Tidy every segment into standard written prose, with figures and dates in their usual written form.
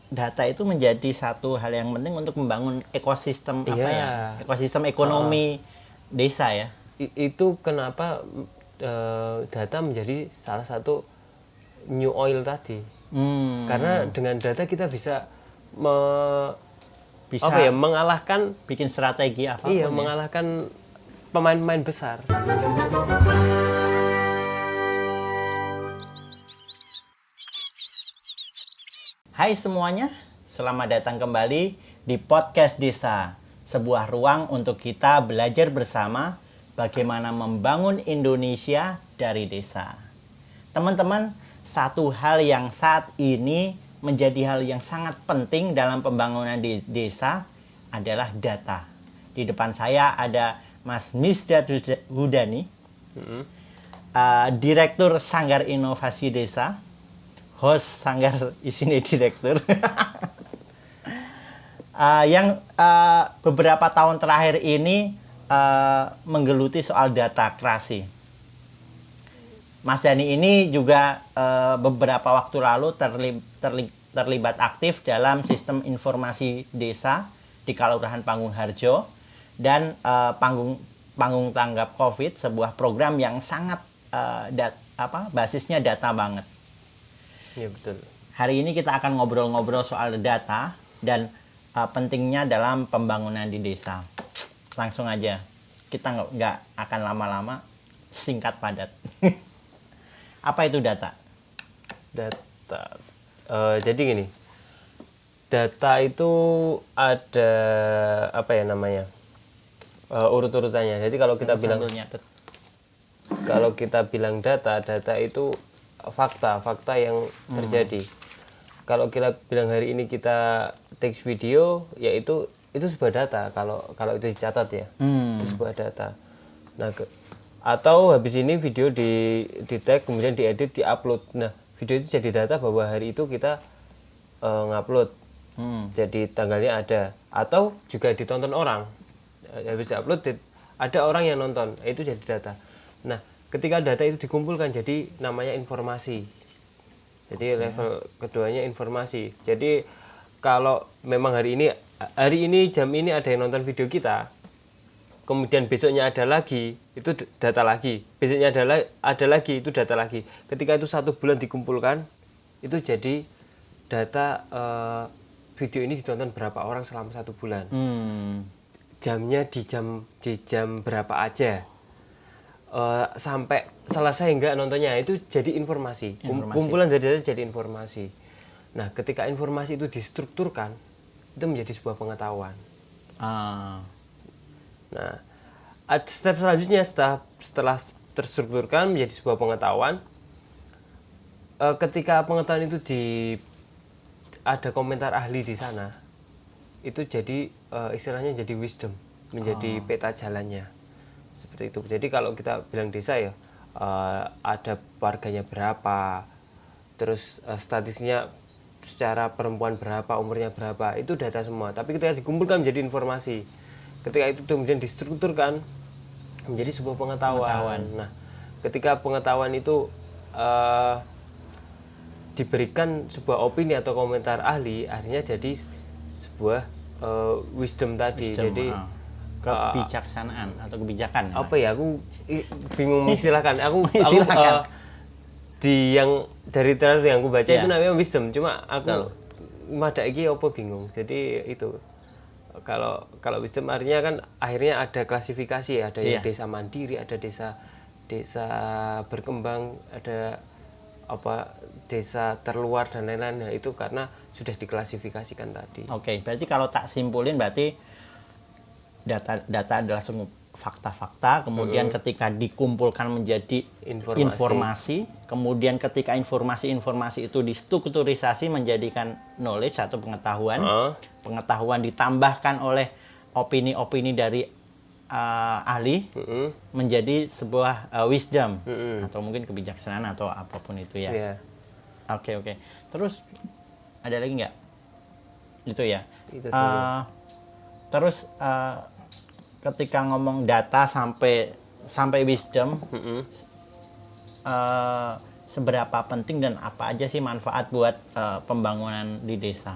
data itu menjadi satu hal yang penting untuk membangun ekosistem ekosistem ekonomi desa ya. Itu kenapa data menjadi salah satu new oil tadi. Karena dengan data kita bisa mengalahkan bikin strategi apapun. Iya, mengalahkan pemain-pemain besar. Hai semuanya, selamat datang kembali di Podcast Desa, sebuah ruang untuk kita belajar bersama bagaimana membangun Indonesia dari desa. Teman-teman, satu hal yang saat ini menjadi hal yang sangat penting dalam pembangunan di desa adalah data. Di depan saya ada Mas Misdat Hudani, Direktur Sanggar Inovasi Desa, host Sanggar Isine Direktur, yang beberapa tahun terakhir ini menggeluti soal data krasi. Mas Dani ini juga beberapa waktu lalu terlibat aktif dalam sistem informasi desa di Kelurahan Panggung Harjo dan Panggung Tanggap COVID, sebuah program yang sangat basisnya data banget. Iya betul. Hari ini kita akan ngobrol-ngobrol soal data dan pentingnya dalam pembangunan di desa. Langsung aja, kita nggak akan lama-lama, singkat padat. Apa itu data? Data. Jadi gini, data itu ada urut-urutannya. Jadi kalau kita bilang data itu fakta yang terjadi. Kalau kita bilang hari ini kita teks video, yaitu sebuah data. Kalau itu dicatat ya, itu sebuah data. Nah, atau habis ini video di tag kemudian diedit, diupload. Nah, video itu jadi data bahwa hari itu kita ngupload. Jadi tanggalnya ada. Atau juga ditonton orang. Habis diupload ada orang yang nonton, itu jadi data. Nah, ketika data itu dikumpulkan jadi namanya informasi. Jadi level keduanya informasi. Jadi kalau memang hari ini jam ini ada yang nonton video kita, kemudian besoknya ada lagi, itu data lagi. Besoknya ada lagi, itu data lagi. Ketika itu 1 bulan dikumpulkan, itu jadi data video ini ditonton berapa orang selama 1 bulan. Jamnya di jam berapa aja. Sampai selesai enggak nontonnya, itu jadi informasi. Kumpulan dari data jadi informasi. Nah, ketika informasi itu distrukturkan, itu menjadi sebuah pengetahuan. Nah, step selanjutnya setelah terstrukturkan menjadi sebuah pengetahuan, ketika pengetahuan itu ada komentar ahli di sana, itu jadi istilahnya jadi wisdom, menjadi peta jalannya. Seperti itu. Jadi kalau kita bilang desa ya, ada warganya berapa, terus statistiknya secara perempuan berapa, umurnya berapa, itu data semua. Tapi ketika dikumpulkan menjadi informasi, ketika itu kemudian distrukturkan menjadi sebuah pengetahuan. Nah, ketika pengetahuan itu diberikan sebuah opini atau komentar ahli, akhirnya jadi sebuah wisdom tadi. Jadi kebijaksanaan atau kebijakan. Apa ya, aku bingung mengistilahkan. Aku dari terakhir yang aku baca itu namanya wisdom. Cuma aku madaki apa bingung. Jadi itu kalau wisdom artinya kan akhirnya ada klasifikasi ya, ada yang desa mandiri, ada desa berkembang, ada desa terluar dan lain-lain. Nah, itu karena sudah diklasifikasikan tadi. Oke, berarti kalau tak simpulin berarti data adalah semua fakta-fakta, kemudian ketika dikumpulkan menjadi informasi, kemudian ketika informasi itu distrukturisasi menjadikan knowledge atau pengetahuan, pengetahuan ditambahkan oleh opini-opini dari ahli menjadi sebuah wisdom atau mungkin kebijaksanaan atau apapun itu ya. Oke. Terus ada lagi nggak? Itu ya. Terus ketika ngomong data sampai wisdom, seberapa penting dan apa aja sih manfaat buat pembangunan di desa?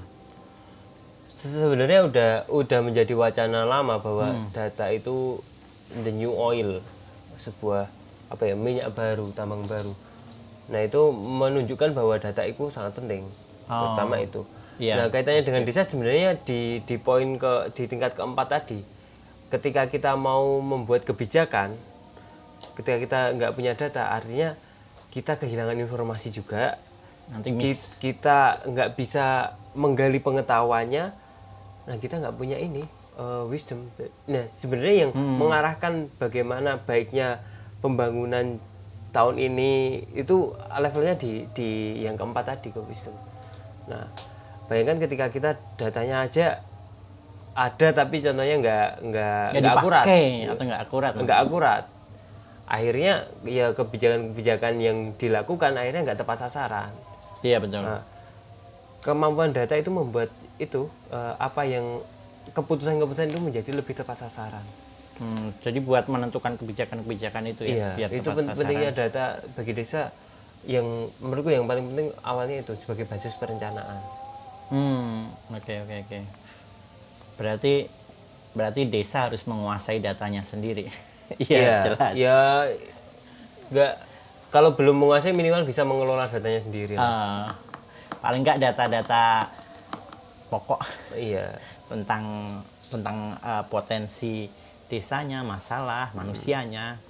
Sebenarnya udah menjadi wacana lama bahwa data itu the new oil, sebuah minyak baru, tambang baru. Nah itu menunjukkan bahwa data itu sangat penting, pertama itu. Iya, Nah kaitannya dengan desa sebenarnya di poin di tingkat keempat tadi, ketika kita mau membuat kebijakan, ketika kita nggak punya data, artinya kita kehilangan informasi juga. Nanti Kita nggak bisa menggali pengetahuannya. Nah kita nggak punya ini wisdom. Nah sebenarnya yang mengarahkan bagaimana baiknya pembangunan tahun ini itu levelnya di yang keempat tadi, ke wisdom. Nah bayangkan ketika kita datanya aja ada tapi contohnya nggak akurat atau nggak akurat, akhirnya ya kebijakan-kebijakan yang dilakukan akhirnya nggak tepat sasaran. Iya betul. Nah, kemampuan data itu membuat itu keputusan-keputusan itu menjadi lebih tepat sasaran. Jadi buat menentukan kebijakan-kebijakan itu ya, Iya, biar itu tepat sasaran. pentingnya data bagi desa. Yang menurutku yang paling penting awalnya itu sebagai basis perencanaan. Oke. Berarti desa harus menguasai datanya sendiri. Iya, jelas. Ya, nggak, kalau belum menguasai minimal bisa mengelola datanya sendiri. Paling nggak data-data pokok. Iya. tentang potensi desanya, masalah manusianya,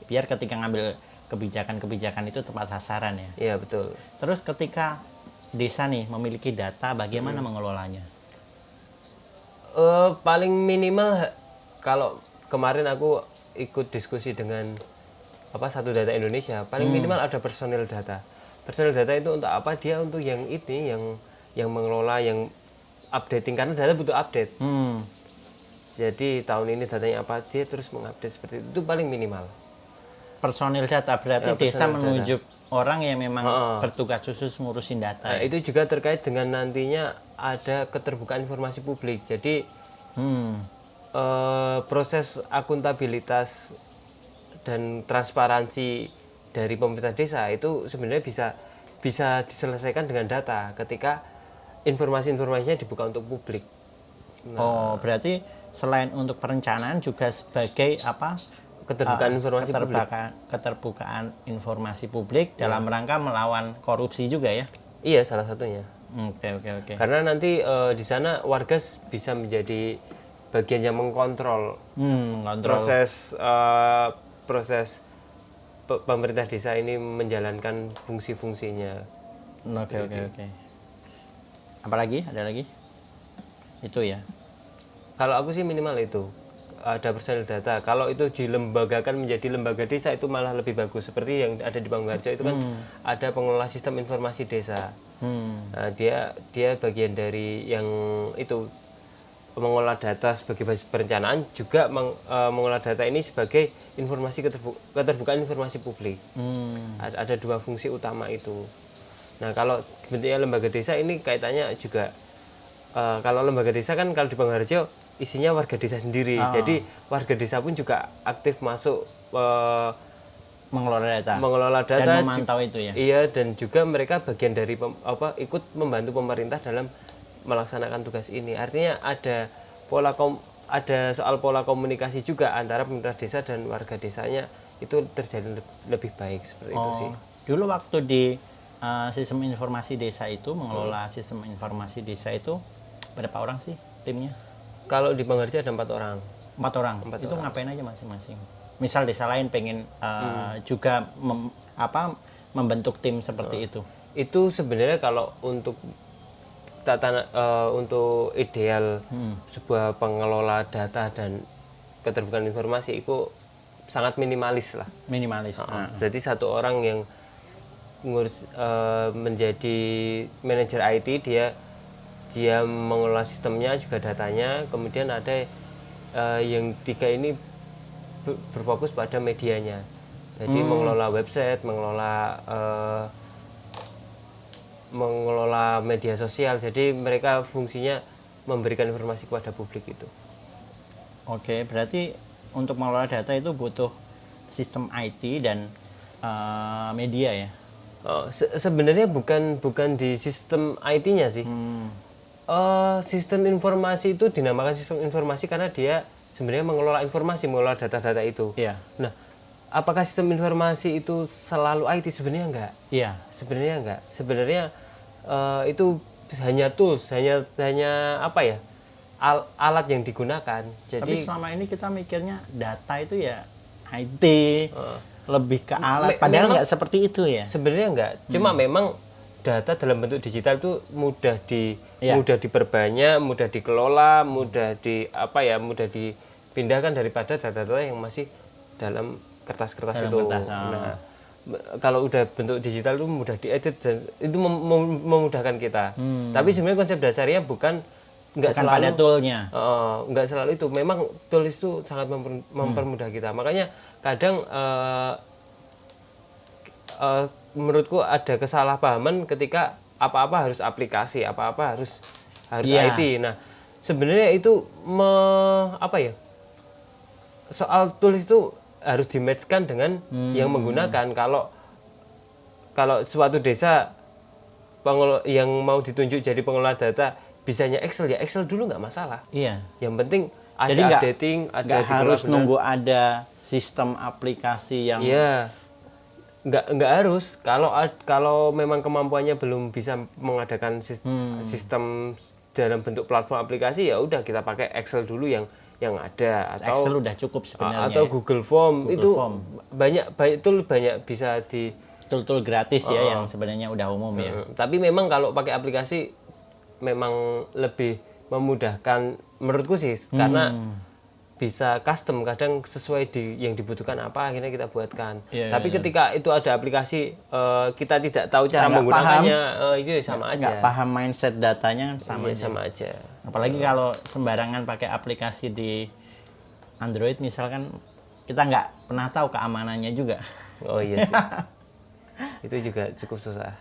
biar ketika ngambil kebijakan-kebijakan itu tepat sasaran ya. Iya betul. Terus ketika desa nih memiliki data, bagaimana mengelolanya? Paling minimal kalau kemarin aku ikut diskusi dengan Satu Data Indonesia, paling minimal ada personil data. Personil data itu untuk apa? Dia untuk yang ini, yang mengelola, yang updating, karena data butuh update. Jadi tahun ini datanya apa, dia terus mengupdate seperti itu paling minimal. Personil data berarti desa menunjuk orang yang memang bertugas khusus ngurusin data. Nah, itu juga terkait dengan nantinya ada keterbukaan informasi publik. Jadi proses akuntabilitas dan transparansi dari pemerintah desa itu sebenarnya bisa diselesaikan dengan data ketika informasi-informasinya dibuka untuk publik. Nah, berarti selain untuk perencanaan juga sebagai keterbukaan informasi publik dalam rangka melawan korupsi juga ya? Iya, salah satunya. Oke. Karena nanti di sana warga bisa menjadi bagian yang mengkontrol proses pemerintah desa ini menjalankan fungsi-fungsinya. Oke. Apalagi? Ada lagi? Itu ya. Kalau aku sih minimal itu. Ada personil data. Kalau itu dilembagakan menjadi lembaga desa itu malah lebih bagus. Seperti yang ada di Banggarjo itu kan ada pengelola sistem informasi desa. Nah, dia bagian dari yang itu mengolah data sebagai basis perencanaan, juga mengolah data ini sebagai informasi keterbukaan informasi publik. Ada dua fungsi utama itu. Nah, kalau bentuknya lembaga desa ini kaitannya juga kalau lembaga desa kan kalau di Banggarjo isinya warga desa sendiri. Jadi warga desa pun juga aktif masuk mengelola data dan memantau itu ya. Iya, dan juga mereka bagian dari ikut membantu pemerintah dalam melaksanakan tugas ini. Artinya ada soal pola komunikasi juga antara pemerintah desa dan warga desanya itu terjadi lebih baik seperti itu sih. Dulu waktu di sistem informasi desa itu mengelola sistem informasi desa itu berapa orang sih timnya? Kalau di Banggarjo ada 4 orang. 4 orang. Itu ngapain aja masing-masing? Misal desa lain pengen juga membentuk tim seperti itu. Itu sebenarnya kalau untuk untuk ideal sebuah pengelola data dan keterbukaan informasi itu sangat minimalis lah. Jadi satu orang yang ngurus menjadi manajer IT, dia mengelola sistemnya juga datanya. Kemudian ada yang 3 ini berfokus pada medianya. Jadi mengelola website, mengelola media sosial. Jadi mereka fungsinya memberikan informasi kepada publik itu. Oke, berarti untuk mengelola data itu butuh sistem IT dan media ya? Sebenarnya bukan di sistem IT-nya sih. Sistem informasi itu dinamakan sistem informasi karena dia sebenarnya mengelola mengelola data-data itu. Iya. Nah, apakah sistem informasi itu selalu IT? Sebenarnya enggak. Iya. Sebenarnya enggak. Sebenarnya itu hanya tools, hanya apa ya? Alat yang digunakan. Jadi Tapi selama ini kita mikirnya data itu ya IT, lebih ke alat. Padahal nggak seperti itu ya. Sebenarnya enggak. Cuma memang data dalam bentuk digital itu mudah diperbanyak, mudah dikelola, mudah dipindahkan daripada data-data yang masih dalam kertas-kertas itu. Nah, kalau udah bentuk digital itu mudah diedit dan itu memudahkan kita. Tapi sebenarnya konsep dasarnya bukan selalu pada toolnya. Nggak selalu itu. Memang tools itu sangat mempermudah kita. Makanya kadang menurutku ada kesalahpahaman ketika apa-apa harus aplikasi, apa-apa harus IT. Nah, sebenarnya itu soal tools itu harus di-match-kan dengan yang menggunakan. Kalau suatu desa yang mau ditunjuk jadi pengelola data bisanya Excel, ya Excel dulu nggak masalah. Iya. Yang penting ada jadi updating, ada harus nunggu ada sistem aplikasi yang. Iya. Nggak harus. Kalau memang kemampuannya belum bisa mengadakan sistem dalam bentuk platform aplikasi, ya udah kita pakai Excel dulu yang ada, atau Excel udah cukup sebenarnya. Atau Google Form. Banyak bisa di tool gratis ya yang sebenarnya udah umum ya. Tapi memang kalau pakai aplikasi memang lebih memudahkan menurutku sih, karena bisa custom, kadang sesuai yang dibutuhkan apa akhirnya kita buatkan. Tapi ketika itu ada aplikasi kita tidak tahu cara menggunakannya, itu sama aja. Nggak paham mindset datanya sama aja. Apalagi kalau sembarangan pakai aplikasi di Android misalkan, kita nggak pernah tahu keamanannya juga. Oh iya sih. Itu juga cukup susah.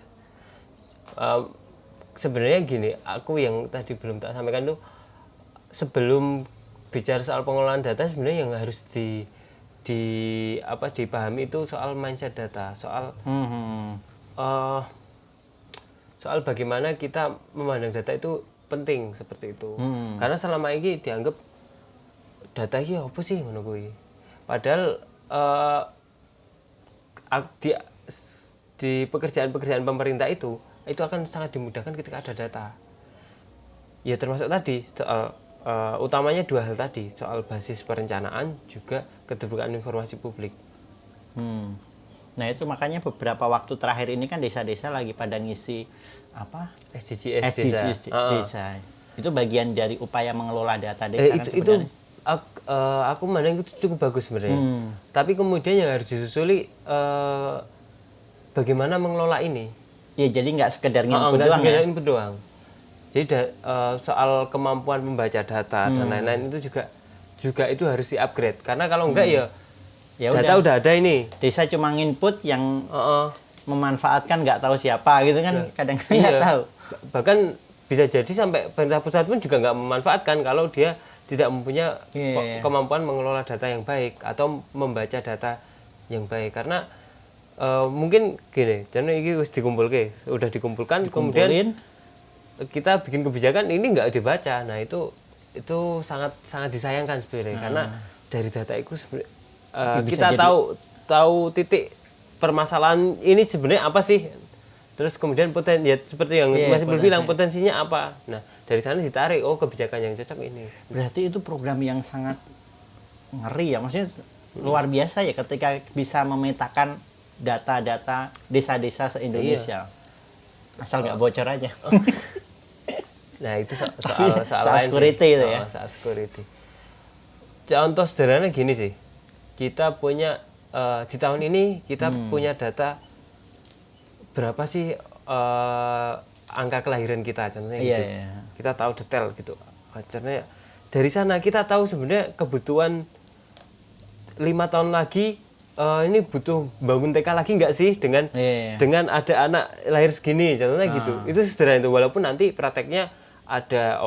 Sebenarnya gini, aku yang tadi belum tak sampaikan tuh, sebelum bicara soal pengelolaan data, sebenarnya yang harus dipahami itu soal mindset data, soal soal bagaimana kita memandang data itu penting seperti itu. Karena selama ini dianggap data ini apa sih ngono kuwi. Padahal di pekerjaan pemerintah itu akan sangat dimudahkan ketika ada data. Ya termasuk tadi soal utamanya dua hal tadi, soal basis perencanaan juga keterbukaan informasi publik. Nah itu makanya beberapa waktu terakhir ini kan desa-desa lagi pada ngisi apa? SDGs desa. Itu bagian dari upaya mengelola data desa kan sebenarnya. Aku memandang itu cukup bagus sebenarnya. Tapi kemudian yang harus disusuli bagaimana mengelola ini. Ya jadi nggak sekedar input doang. Jadi soal kemampuan membaca data dan lain-lain itu juga itu harus di-upgrade. Karena kalau enggak ya data udah ada ini. Desa cuma input yang memanfaatkan nggak tahu siapa gitu kan, kadang-kadang nggak tahu. Bahkan bisa jadi sampai pemerintah pusat pun juga nggak memanfaatkan kalau dia tidak mempunyai kemampuan mengelola data yang baik atau membaca data yang baik. Karena mungkin gini, jadi ini udah dikumpulkan, kemudian kita bikin kebijakan ini nggak dibaca. Nah itu sangat disayangkan sebenarnya, karena dari data itu kita tahu titik permasalahan ini sebenarnya apa sih. Terus kemudian seperti yang Mas bilang, potensinya apa. Nah dari sana ditarik, kebijakan yang cocok ini. Berarti itu program yang sangat ngeri ya, maksudnya luar biasa ya ketika bisa memetakan data-data desa-desa se-Indonesia. Asal nggak bocor aja. Nah itu soal security itu ya. Soal security. Contoh sederhana gini sih, kita punya di tahun ini kita punya data berapa sih angka kelahiran kita, contohnya gitu. Kita tahu detail gitu. Contohnya dari sana kita tahu sebenarnya kebutuhan 5 tahun lagi ini butuh bangun TK lagi nggak sih dengan ada anak lahir segini, contohnya gitu. Itu sederhana itu, walaupun nanti prakteknya ada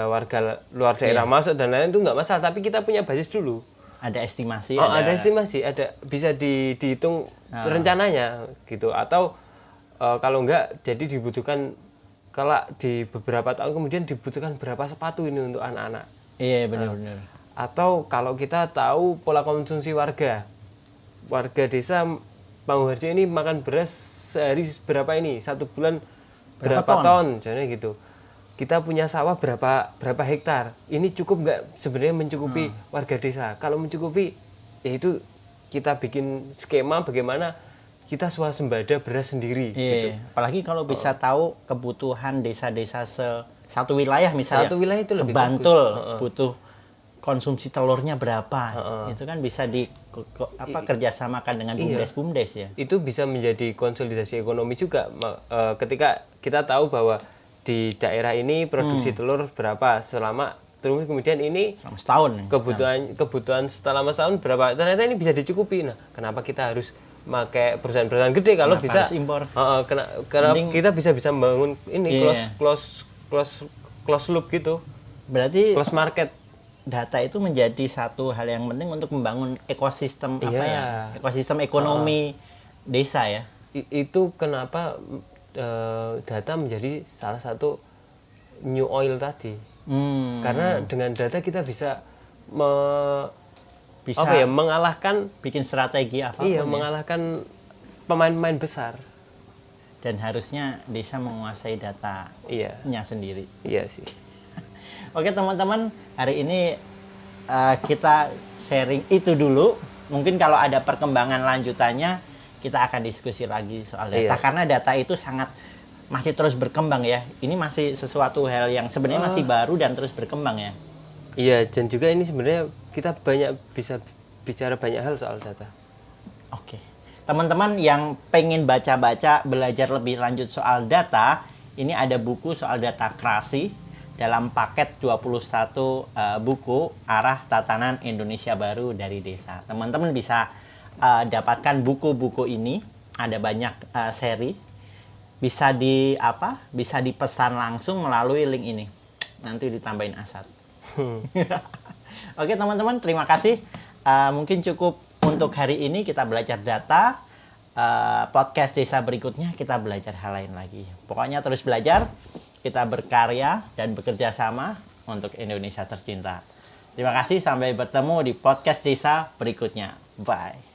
warga luar daerah masuk dan lain-lain itu nggak masalah, tapi kita punya basis dulu. Ada estimasi. Ada estimasi, bisa dihitung rencananya gitu. Atau kalau enggak, jadi dibutuhkan kalau di beberapa tahun kemudian dibutuhkan berapa sepatu ini untuk anak-anak. Iya, benar-benar. Atau kalau kita tahu pola konsumsi warga desa Panggung Harjo ini makan beras sehari berapa ini, 1 bulan berapa ton, jadi gitu. Kita punya sawah berapa hektar, ini cukup nggak sebenarnya mencukupi warga desa? Kalau mencukupi, ya itu kita bikin skema bagaimana kita swasembada beras sendiri. Iya, Gitu. apalagi kalau bisa tahu kebutuhan desa-desa satu wilayah misalnya. Satu wilayah itu lebih Sebantul bagus. butuh konsumsi telurnya berapa. Itu kan bisa kerjasamakan dengan BUMDes ya. Itu bisa menjadi konsolidasi ekonomi juga ketika kita tahu bahwa di daerah ini produksi telur berapa terus kemudian ini Selama setahun. kebutuhan selama setahun berapa, ternyata ini bisa dicukupi. Nah, kenapa kita harus pakai perusahaan-perusahaan gede kalau Kenapa bisa harus impor? Karena kita bisa membangun ini close loop gitu, Berarti close market. data itu menjadi satu hal yang penting untuk membangun ekosistem Iya. ekosistem ekonomi desa ya. Itu kenapa data menjadi salah satu new oil tadi. Karena dengan data kita bisa mengalahkan bikin strategi apapun. Iya, mengalahkan pemain-pemain besar. Dan harusnya desa menguasai datanya sendiri. Iya sih. Oke teman-teman, hari ini kita sharing itu dulu. Mungkin kalau ada perkembangan lanjutannya, kita akan diskusi lagi soal data. Karena data itu masih terus berkembang ya. Ini masih sesuatu hal yang sebenarnya masih baru dan terus berkembang ya. Iya, dan juga ini sebenarnya kita bisa bicara banyak hal soal data. Oke. Teman-teman yang pengen baca-baca, belajar lebih lanjut soal data, ini ada buku soal data kreasi dalam paket 21 buku Arah Tatanan Indonesia Baru dari Desa. Teman-teman bisa dapatkan buku-buku ini, ada banyak seri. Bisa dipesan langsung melalui link ini. Nanti ditambahin Asad. Oke teman-teman, terima kasih. Mungkin cukup untuk hari ini kita belajar data. Podcast desa berikutnya kita belajar hal lain lagi. Pokoknya terus belajar, kita berkarya dan bekerja sama untuk Indonesia tercinta. Terima kasih, sampai bertemu di podcast desa berikutnya. Bye.